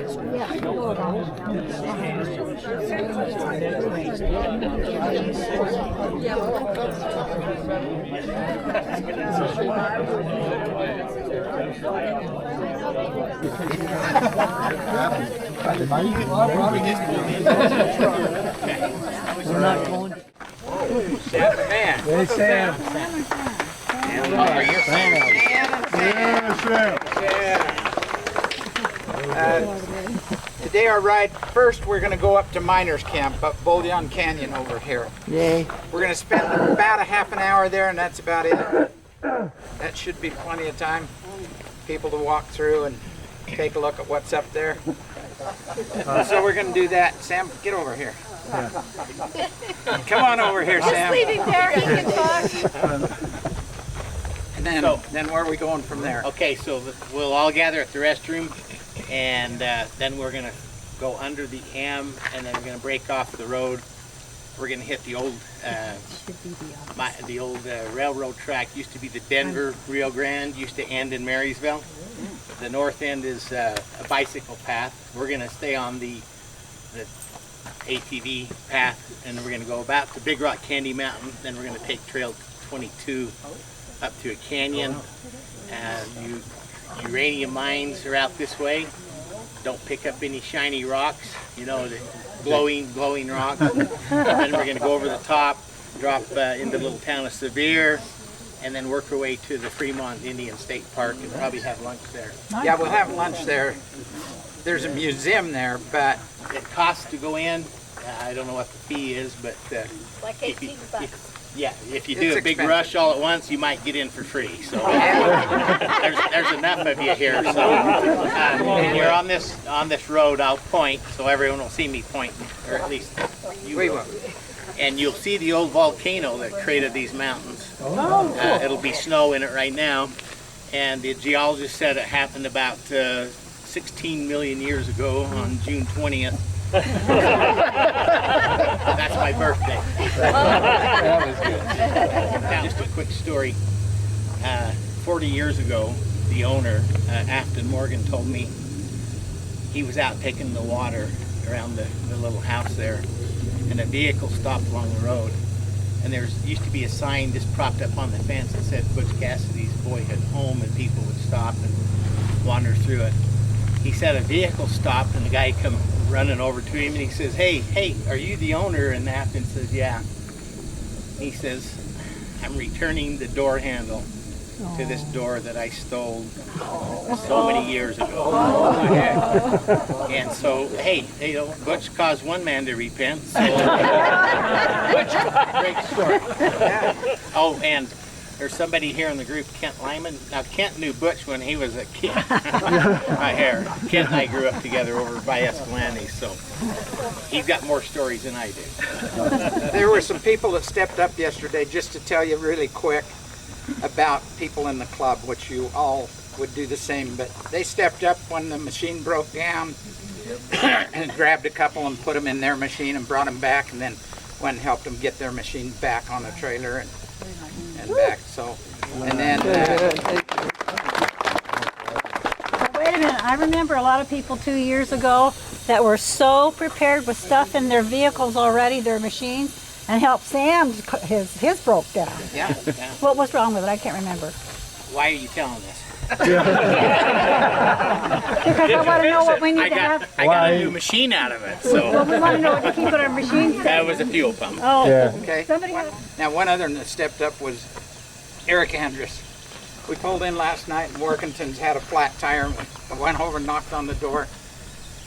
We're not going. Sam the man. Hey, Sam. Today our ride, first we're going to go up to Miners Camp up Bullion Canyon over here. Yay. We're going to spend about a half an hour there, and that's about it. That should be plenty of time. People to walk through and take a look at what's up there. So we're going to do that. Sam, get over here. Come on over here, Sam. Just leave him there, he can talk. And then where are we going from there? Okay, so we'll all gather at the restroom, and then we're gonna go under the M, and then we're gonna break off the road. We're gonna hit the old railroad track. Used to be the Denver Rio Grande. Used to end in Marysvale. The north end is a bicycle path. We're gonna stay on the ATV path, and then we're gonna go about to Big Rock Candy Mountain. Then we're gonna take Trail 22 up to a canyon. Uranium mines are out this way. Don't pick up any shiny rocks, you know, the glowing rocks. Then we're going to go over the top, drop into the little town of Sevier, and then work our way to the Fremont Indian State Park and probably have lunch there. Yeah, we'll have lunch there. There's a museum there, but it costs to go in. I don't know what the fee is, but Like 18 bucks. Yeah, if you do a big rush all at once, you might get in for free. So there's enough of you here. So when you're on this road, I'll point so everyone will see me pointing, or at least you will. And you'll see the old volcano that created these mountains. It'll be snow in it right now, and the geologist said it happened about 16 million years ago on June 20th. That's my birthday. That was good. Now, just a quick story. 40 years ago, the owner, Afton Morgan, told me he was out taking the water around the little house there, and a vehicle stopped along the road. And there used to be a sign just propped up on the fence that said Butch Cassidy's boyhood home, and people would stop and wander through it. He said a vehicle stopped, and the guy come running over to him, and he says, hey, are you the owner? And Afton says, yeah. He says, I'm returning the door handle to this door that I stole so many years ago. And so, hey, you know, Butch caused one man to repent. So, Butch, great story. Oh, and there's somebody here in the group, Kent Lyman. Now, Kent knew Butch when he was a kid. Right here. Kent and I grew up together over by Escalante, so he's got more stories than I do. there were some people that stepped up yesterday, just to tell you really quick about people in the club, which you all would do the same, but they stepped up when the machine broke down and grabbed a couple and put them in their machine and brought them back, and then went and helped them get their machine back on the trailer and back. So, and then wait a minute, I remember a lot of people 2 years ago that were so prepared with stuff in their vehicles already, their machines, and helped Sam, his broke down. Yeah. What was wrong with it? I can't remember. Why are you telling this? Because I want to know what we need to have. I got a new machine out of it, so. Well, we want to know what to keep in our machines. That was a fuel pump. Oh, Yeah. Okay. somebody had. Now, one other that stepped up was Eric Andrus. We pulled in last night, and Workington's had a flat tire, and we went over and knocked on the door.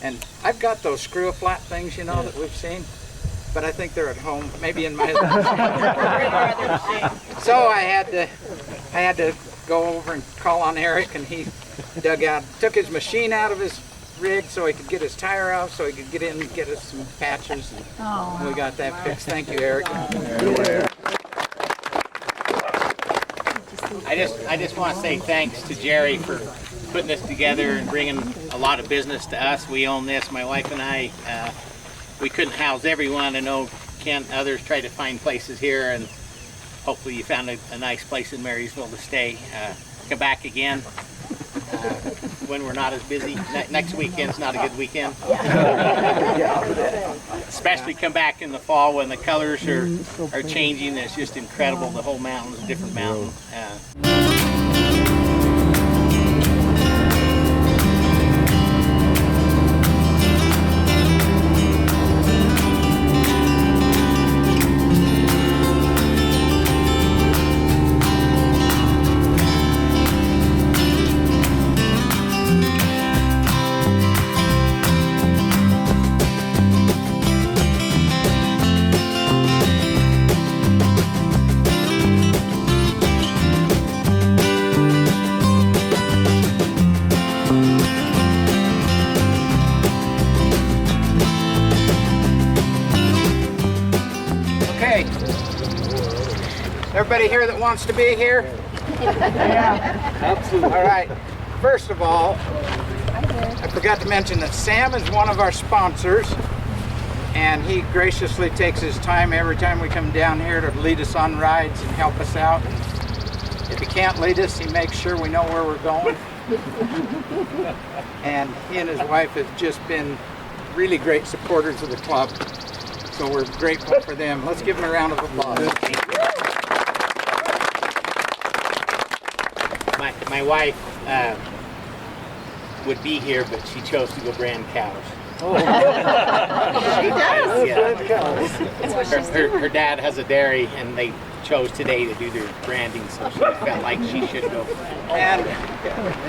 And I've got those screw-a-flat things, you know, that we've seen, but I think they're at home, maybe in my So I had to go over and call on Eric, and he took his machine out of his rig so he could get his tire out, so he could get in and get us some patches, and we got that fixed. Thank you, Eric. I just want to say thanks to Jerry for putting this together and bringing a lot of business to us. We own this, my wife and I. We couldn't house everyone. I know Kent and others tried to find places here, and hopefully you found a nice place in Marysville to stay. Come back again. when we're not as busy. Next weekend's not a good weekend. Especially come back in the fall when the colors are changing. It's just incredible. The whole mountain's a different mountain. Okay. Everybody here that wants to be here? Absolutely. All right. First of all, I forgot to mention that Sam is one of our sponsors, and he graciously takes his time every time we come down here to lead us on rides and help us out. If he can't lead us, he makes sure we know where we're going. And he and his wife have just been really great supporters of the club. So we're grateful for them. Let's give them a round of applause. My wife would be here, but she chose to go brand cows. Oh. She does. Yeah. That's what she's doing. Her dad has a dairy, and they chose today to do their branding, so she felt like she should go. And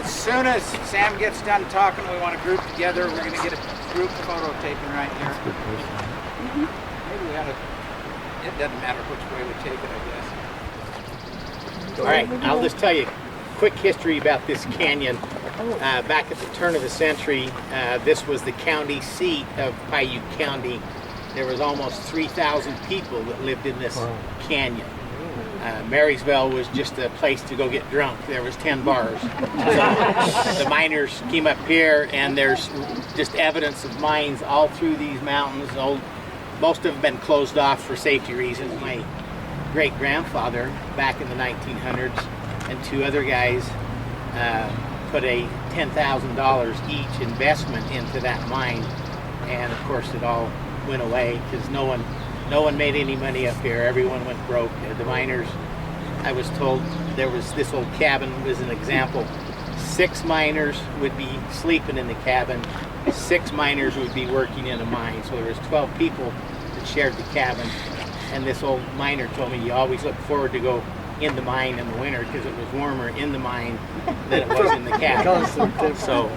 as soon as Sam gets done talking, we want to group together. We're going to get a group photo taken right here. Maybe we ought to, it doesn't matter which way we take it, I guess. All right, I'll just tell you a quick history about this canyon. Back at the turn of the century, this was the county seat of Paiute County. There was almost 3,000 people that lived in this canyon. Marysvale was just a place to go get drunk. There was 10 bars. So the miners came up here, and there's just evidence of mines all through these mountains. Most of them have been closed off for safety reasons. My great-grandfather, back in the 1900s, and two other guys put a $10,000 each investment into that mine, and of course it all went away because no one made any money up here. Everyone went broke. The miners, I was told, there was this old cabin was an example. 6 miners would be sleeping in the cabin. 6 miners would be working in a mine. So there was 12 people that shared the cabin. And this old miner told me you always look forward to go in the mine in the winter because it was warmer in the mine than it was in the cabin. So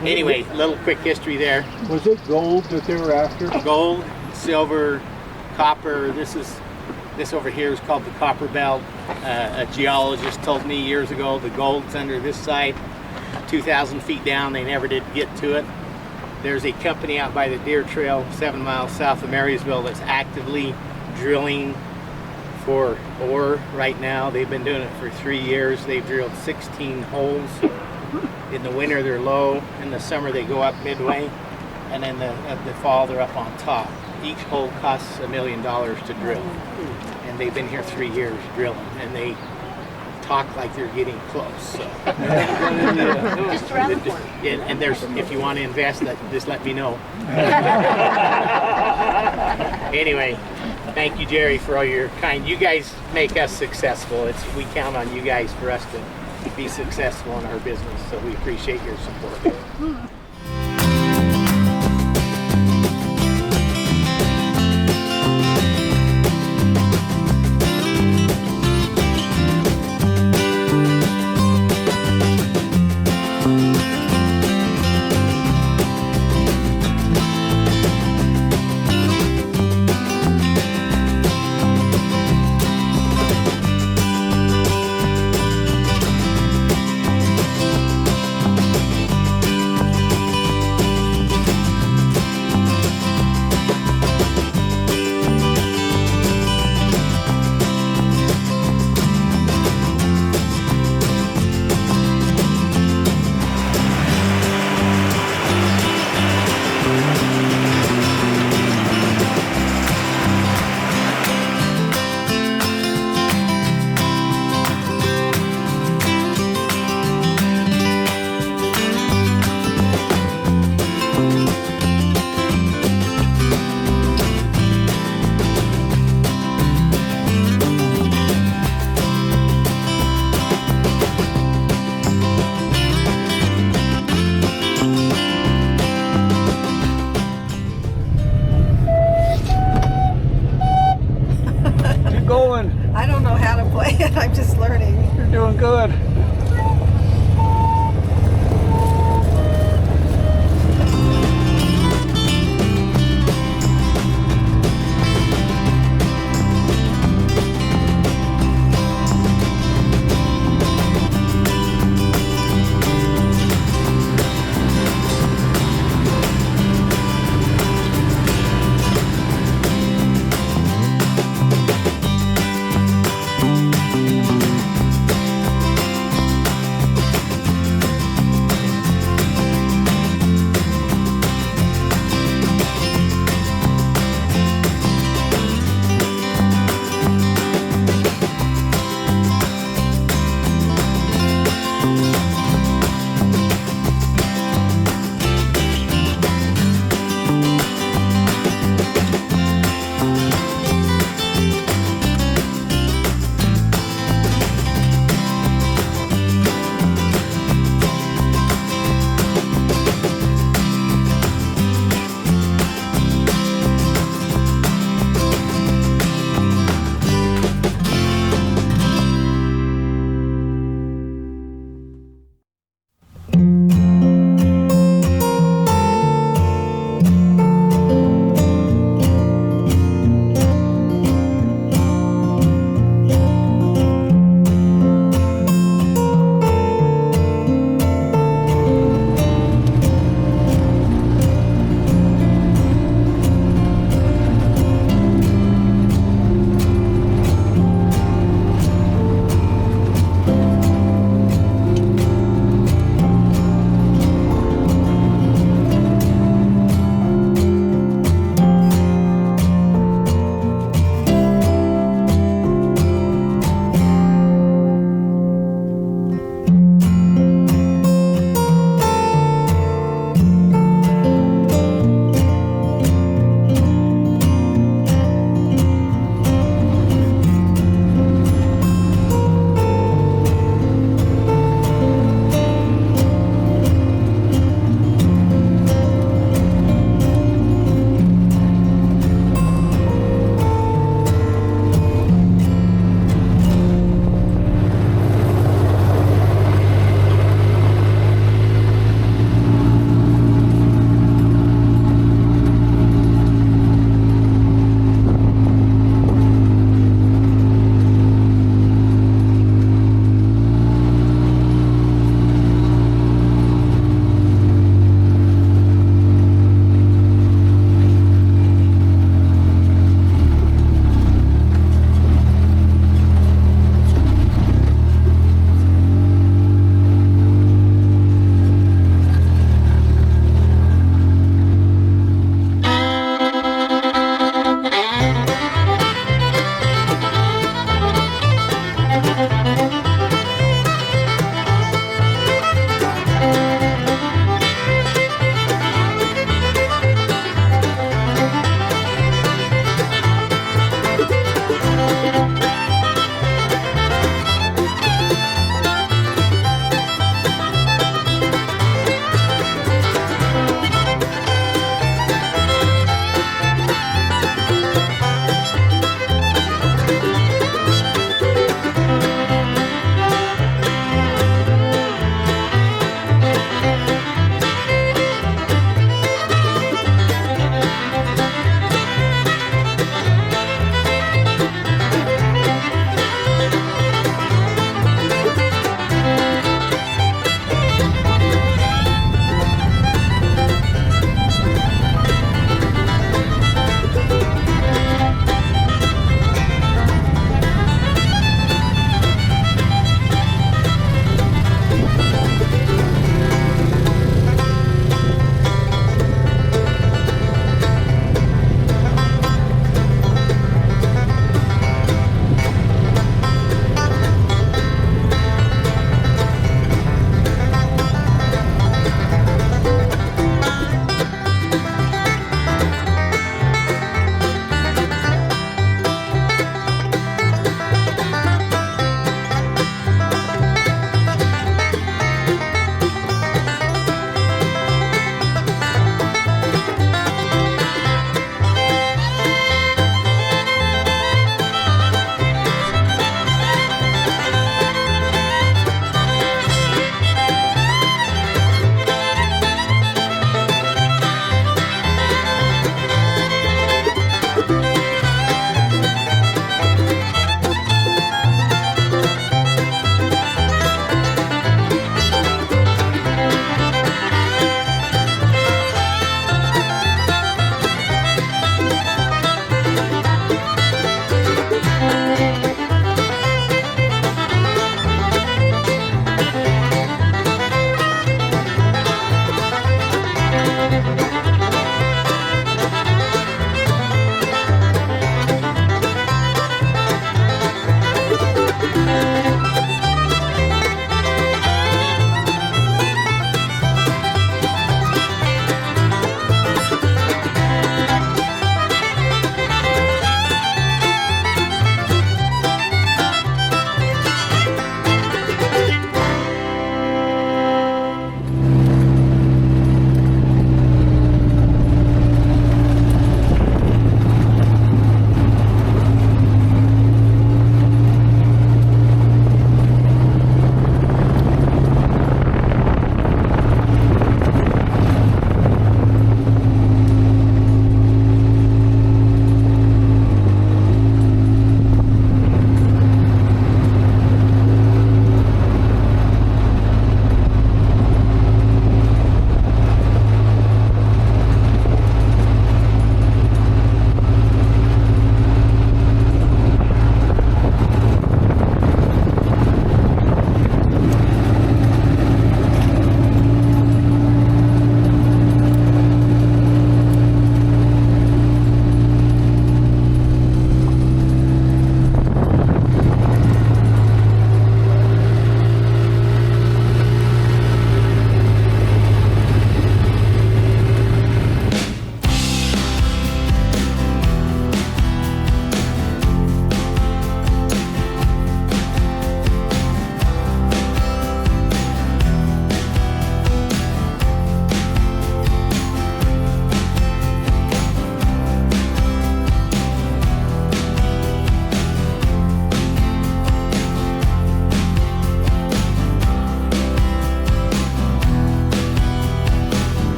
anyway, little quick history there. Was it gold that they were after? Gold, silver, copper. This over here is called the Copper Belt. A geologist told me years ago the gold's under this side, 2,000 feet down. They never did get to it. There's a company out by the Deer Trail 7 miles south of Marysville that's actively drilling for ore right now. They've been doing it for 3 years. They've drilled 16 holes. In the winter they're low, in the summer they go up midway, and in the fall they're up on top. Each hole costs $1 million to drill, and they've been here 3 years drilling, and they talk like they're getting close. So. Just around the corner. And there's, if you want to invest, just let me know. Anyway, thank you, Jerry, for all your kind. You guys make us successful. We count on you guys for us to be successful in our business. So we appreciate your support. know how to play it. I'm just learning. You're doing good.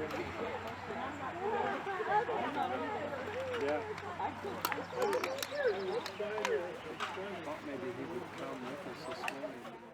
Yeah. I thought maybe he would come with us this morning.